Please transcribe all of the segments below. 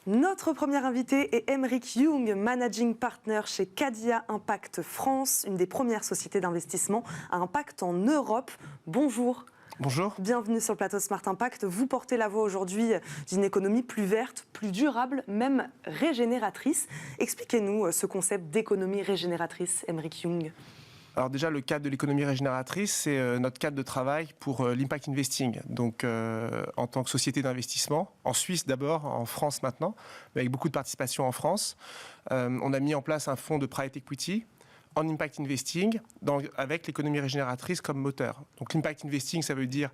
Notre premier invité est Aymeric Young, Managing Partner chez Cadia Impact France, une des premières sociétés d'investissement à impact en Europe. Bonjour. Bonjour. Bienvenue sur le plateau Smart Impact. Vous portez la voix aujourd'hui d'une économie plus verte, plus durable, même régénératrice. Expliquez-nous ce concept d'économie régénératrice, Aymeric Young. Alors déjà, le cadre de l'économie régénératrice, c'est notre cadre de travail pour l'impact investing. Donc en tant que société d'investissement, en Suisse d'abord, en France maintenant, mais avec beaucoup de participation en France. On a mis en place un fonds de private equity en impact investing, avec l'économie régénératrice comme moteur. Donc l'impact investing, ça veut dire,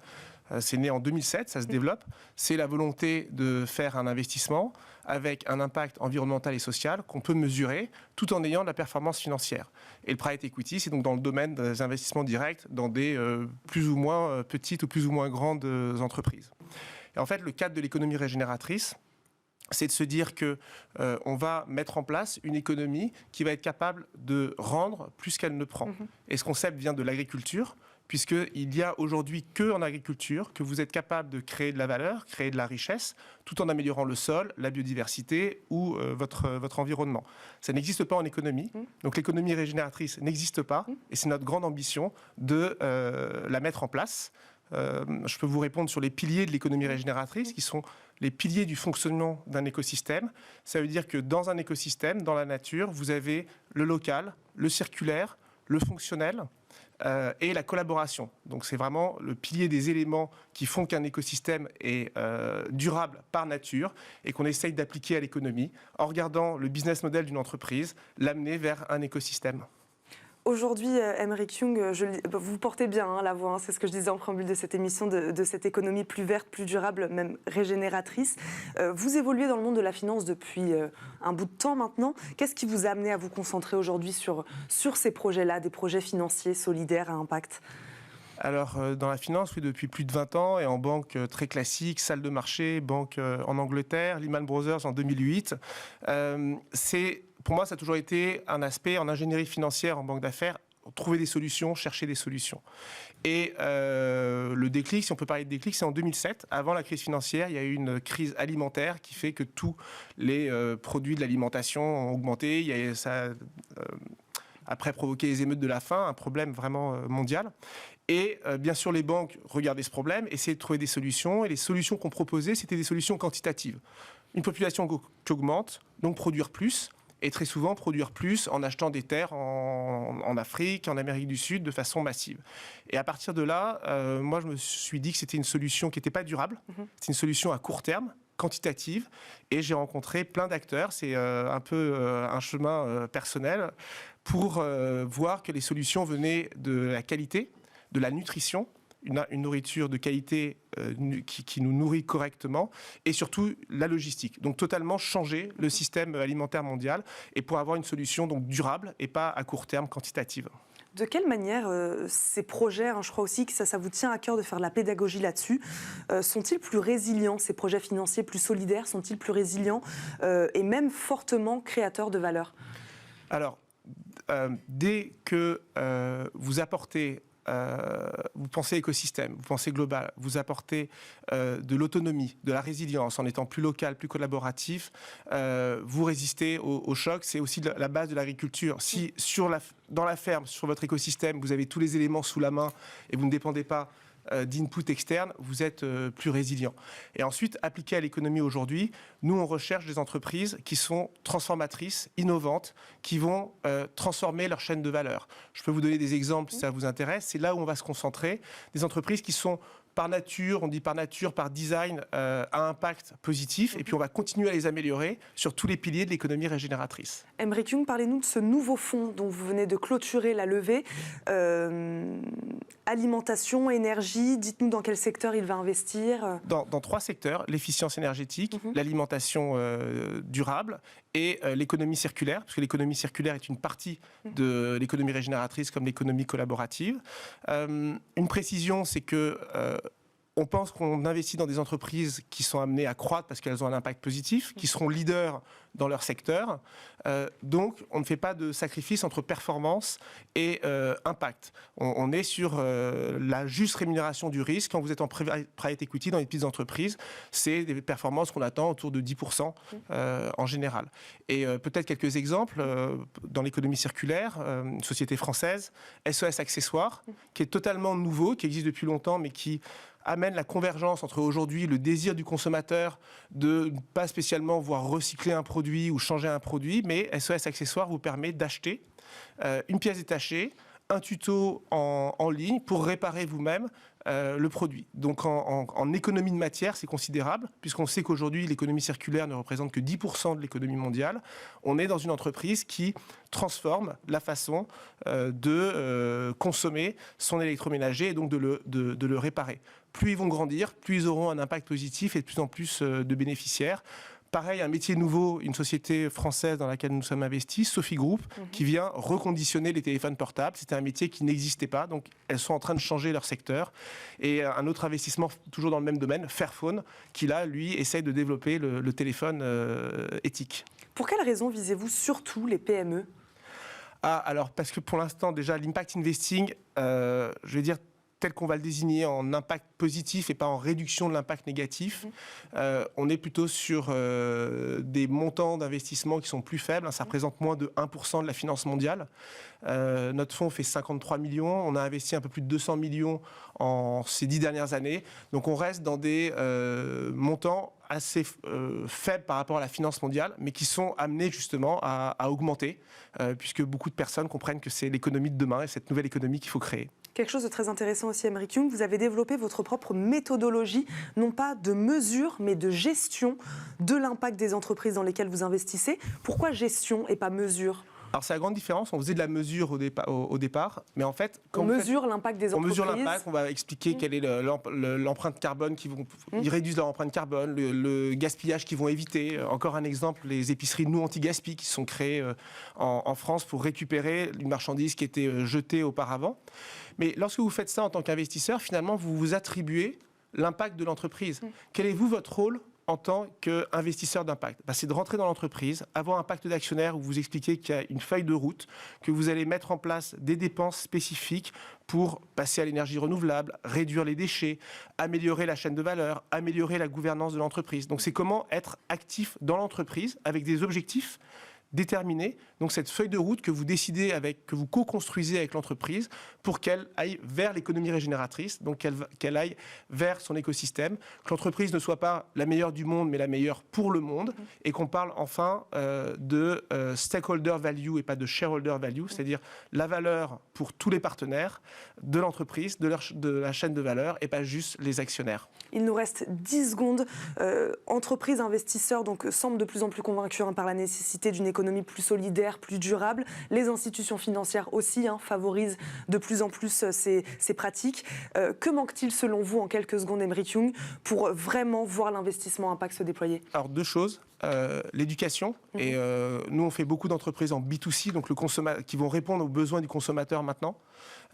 c'est né en 2007, ça se développe, c'est la volonté de faire un investissement avec un impact environnemental et social qu'on peut mesurer tout en ayant de la performance financière. Et le private equity, c'est donc dans le domaine des investissements directs dans des plus ou moins petites ou plus ou moins grandes entreprises. Et en fait, le cadre de l'économie régénératrice, c'est de se dire qu'on va mettre en place une économie qui va être capable de rendre plus qu'elle ne prend. Et ce concept vient de l'agriculture, puisqu'il y a aujourd'hui qu'en agriculture que vous êtes capable de créer de la valeur, créer de la richesse, tout en améliorant le sol, la biodiversité ou votre environnement. Ça n'existe pas en économie, donc l'économie régénératrice n'existe pas, et c'est notre grande ambition de la mettre en place. Je peux vous répondre sur les piliers de l'économie régénératrice, qui sont les piliers du fonctionnement d'un écosystème. Ça veut dire que dans un écosystème, dans la nature, vous avez le local, le circulaire, le fonctionnel et la collaboration. Donc c'est vraiment le pilier des éléments qui font qu'un écosystème est durable par nature et qu'on essaye d'appliquer à l'économie en regardant le business model d'une entreprise, l'amener vers un écosystème. Aujourd'hui, Aymeric Young, vous portez bien la voix, c'est ce que je disais en préambule de cette émission, de cette économie plus verte, plus durable, même régénératrice. Vous évoluez dans le monde de la finance depuis un bout de temps maintenant. Qu'est-ce qui vous a amené à vous concentrer aujourd'hui sur ces projets-là, des projets financiers solidaires à impact ? Alors, dans la finance, oui, depuis plus de 20 ans, et en banque très classique, salle de marché, banque en Angleterre, Lehman Brothers en 2008. Pour moi, ça a toujours été un aspect en ingénierie financière, en banque d'affaires, trouver des solutions, chercher des solutions. Et le déclic, si on peut parler de déclic, c'est en 2007. Avant la crise financière, il y a eu une crise alimentaire qui fait que tous les produits de l'alimentation ont augmenté. Ça après provoquer les émeutes de la faim, un problème vraiment mondial. Et bien sûr, les banques regardaient ce problème, essayaient de trouver des solutions. Et les solutions qu'on proposait, c'était des solutions quantitatives. Une population qui augmente, donc produire plus. Et très souvent, produire plus en achetant des terres en Afrique, en Amérique du Sud, de façon massive. Et à partir de là, moi, je me suis dit que c'était une solution qui n'était pas durable. C'est une solution à court terme, quantitative. Et j'ai rencontré plein d'acteurs. C'est un peu un chemin personnel pour voir que les solutions venaient de la qualité, de la nutrition, une nourriture de qualité qui nous nourrit correctement, et surtout la logistique. Donc totalement changer le système alimentaire mondial, et pour avoir une solution donc durable et pas à court terme quantitative. De quelle manière ces projets, je crois aussi que ça vous tient à cœur de faire de la pédagogie là-dessus, sont-ils plus résilients, ces projets financiers plus solidaires, sont-ils plus résilients et même fortement créateurs de valeur ? Alors, dès que vous apportez vous pensez écosystème, vous pensez global, vous apportez de l'autonomie, de la résilience en étant plus local, plus collaboratif, vous résistez au choc. C'est aussi la base de l'agriculture. Si dans la ferme, sur votre écosystème, vous avez tous les éléments sous la main et vous ne dépendez pas d'input externe, vous êtes plus résilient. Et ensuite, appliqué à l'économie aujourd'hui, nous, on recherche des entreprises qui sont transformatrices, innovantes, qui vont transformer leur chaîne de valeur. Je peux vous donner des exemples si ça vous intéresse. C'est là où on va se concentrer. Des entreprises qui sont par nature, on dit par nature, par design, à impact positif. Et puis, on va continuer à les améliorer sur tous les piliers de l'économie régénératrice. Aymeric Young, parlez-nous de ce nouveau fonds dont vous venez de clôturer la levée. Alimentation, énergie, dites-nous dans quel secteur il va investir. Dans 3 secteurs, l'efficience énergétique, l'alimentation durable et l'économie circulaire, parce que l'économie circulaire est une partie de l'économie régénératrice comme l'économie collaborative. Une précision, c'est que on pense qu'on investit dans des entreprises qui sont amenées à croître parce qu'elles ont un impact positif, qui seront leaders dans leur secteur. Donc, on ne fait pas de sacrifice entre performance et impact. On est sur la juste rémunération du risque. Quand vous êtes en private equity dans les petites entreprises, c'est des performances qu'on attend autour de 10% en général. Et peut-être quelques exemples. Dans l'économie circulaire, une société française, SOS Accessoires, qui est totalement nouveau, qui existe depuis longtemps, mais qui amène la convergence entre aujourd'hui le désir du consommateur de ne pas spécialement voir recycler un produit ou changer un produit, mais SOS Accessoires vous permet d'acheter une pièce détachée, un tuto en ligne pour réparer vous-même le produit. Donc en économie de matière, c'est considérable, puisqu'on sait qu'aujourd'hui, l'économie circulaire ne représente que 10% de l'économie mondiale. On est dans une entreprise qui transforme la façon de consommer son électroménager et donc de le réparer. Plus ils vont grandir, plus ils auront un impact positif et de plus en plus de bénéficiaires. Pareil, un métier nouveau, une société française dans laquelle nous sommes investis, Sophie Group, qui vient reconditionner les téléphones portables. C'était un métier qui n'existait pas, donc elles sont en train de changer leur secteur. Et un autre investissement, toujours dans le même domaine, Fairphone, qui là, lui, essaye de développer le téléphone éthique. Pour quelles raisons visez-vous surtout les PME ? Alors, parce que pour l'instant, déjà, l'impact investing, je vais dire, tel qu'on va le désigner en impact positif et pas en réduction de l'impact négatif. On est plutôt sur des montants d'investissement qui sont plus faibles. Ça représente moins de 1% de la finance mondiale. Notre fonds fait 53 millions. On a investi un peu plus de 200 millions en ces 10 dernières années. Donc on reste dans des montants assez faibles par rapport à la finance mondiale, mais qui sont amenés justement à augmenter, puisque beaucoup de personnes comprennent que c'est l'économie de demain et cette nouvelle économie qu'il faut créer. Quelque chose de très intéressant aussi, Aymeric Young, vous avez développé votre propre méthodologie, non pas de mesure, mais de gestion de l'impact des entreprises dans lesquelles vous investissez. Pourquoi gestion et pas mesure ? Alors c'est la grande différence, on faisait de la mesure au départ, mais en fait... On mesure l'impact des entreprises. On mesure l'impact, on va expliquer quelle est l'empreinte carbone ils réduisent leur empreinte carbone, le gaspillage qu'ils vont éviter. Encore un exemple, les épiceries Nous Anti-Gaspi qui sont créées en France pour récupérer une marchandise qui était jetée auparavant. Mais lorsque vous faites ça en tant qu'investisseur, finalement, vous vous attribuez l'impact de l'entreprise. Quel est votre rôle en tant qu'investisseur d'impact? C'est de rentrer dans l'entreprise, avoir un pacte d'actionnaire où vous expliquez qu'il y a une feuille de route, que vous allez mettre en place des dépenses spécifiques pour passer à l'énergie renouvelable, réduire les déchets, améliorer la chaîne de valeur, améliorer la gouvernance de l'entreprise. Donc c'est comment être actif dans l'entreprise avec des objectifs déterminés. Donc cette feuille de route que vous décidez que vous co-construisez avec l'entreprise pour qu'elle aille vers l'économie régénératrice, donc qu'elle aille vers son écosystème, que l'entreprise ne soit pas la meilleure du monde, mais la meilleure pour le monde, et qu'on parle enfin de stakeholder value et pas de shareholder value, c'est-à-dire la valeur pour tous les partenaires de l'entreprise, de la chaîne de valeur, et pas juste les actionnaires. Il nous reste 10 secondes. Entreprises, investisseurs donc, semblent de plus en plus convaincus par la nécessité d'une économie plus solidaire, plus durable. Les institutions financières aussi favorisent de plus en plus ces pratiques. Que manque-t-il selon vous, en quelques secondes, Aymeric Young, pour vraiment voir l'investissement impact se déployer ? Alors deux choses. L'éducation. Et nous, on fait beaucoup d'entreprises en B2C, donc qui vont répondre aux besoins du consommateur maintenant.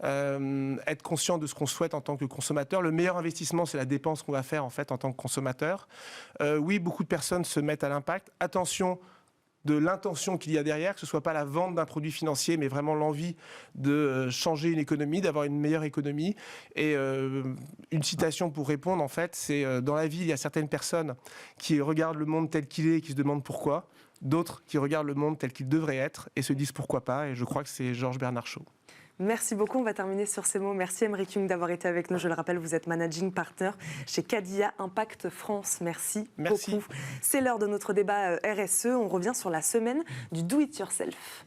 Être conscient de ce qu'on souhaite en tant que consommateur. Le meilleur investissement, c'est la dépense qu'on va faire en fait en tant que consommateur. Oui, beaucoup de personnes se mettent à l'impact. Attention de l'intention qu'il y a derrière, que ce ne soit pas la vente d'un produit financier, mais vraiment l'envie de changer une économie, d'avoir une meilleure économie. Et une citation pour répondre, en fait, c'est dans la vie, il y a certaines personnes qui regardent le monde tel qu'il est et qui se demandent pourquoi, d'autres qui regardent le monde tel qu'il devrait être et se disent pourquoi pas. Et je crois que c'est Georges Bernard Shaw. Merci beaucoup, on va terminer sur ces mots. Merci Aymeric Young d'avoir été avec nous. Je le rappelle, vous êtes managing partner chez Cadia Impact France. Merci beaucoup. C'est l'heure de notre débat RSE. On revient sur la semaine du do it yourself.